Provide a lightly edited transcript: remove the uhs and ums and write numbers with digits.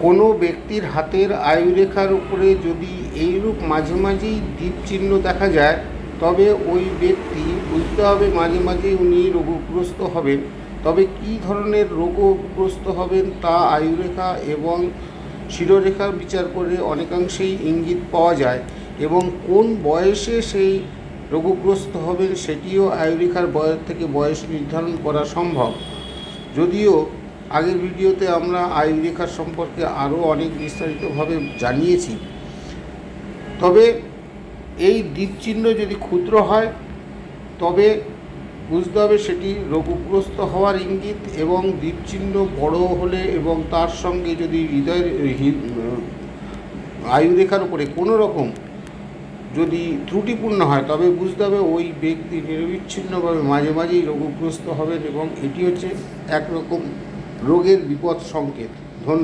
কোনো ব্যক্তির হাতের আয়ুরেখার উপরে যদি এইরূপ মাঝে মাঝেই দীপচিহ্ন দেখা যায়, তবে ওই ব্যক্তি বুঝতে হবে মাঝে মাঝে উনি রোগগ্রস্ত হবেন। তবে কী ধরনের রোগগ্রস্ত হবেন তা আয়ুরেখা এবং শিরোরেখার বিচার করে অনেকাংশেই ইঙ্গিত পাওয়া যায়, এবং কোন বয়সে সেই রোগগ্রস্ত হবেন সেটিও আয়ুরেখার বয়স থেকে বয়স নির্ধারণ করা সম্ভব। যদিও আগের ভিডিওতে আমরা আয়ুরেখার সম্পর্কে আরও অনেক বিস্তারিতভাবে জানিয়েছি, তবে এই দীপচিহ্ন যদি ক্ষুদ্র হয় তবে বুঝতে হবে সেটি রোগগ্রস্ত হওয়ার ইঙ্গিত, এবং দীপচিহ্ন বড় হলে এবং তার সঙ্গে যদি হৃদয়ের আয়ুরেখার উপরে কোনো রকম যদি ত্রুটিপূর্ণ হয় তবে বুঝতে হবে ওই ব্যক্তি নিরবিচ্ছিন্নভাবে মাঝে মাঝেই রোগগ্রস্ত হবেন, এবং এটি হচ্ছে একরকম রোগের বিপদ সংকেত।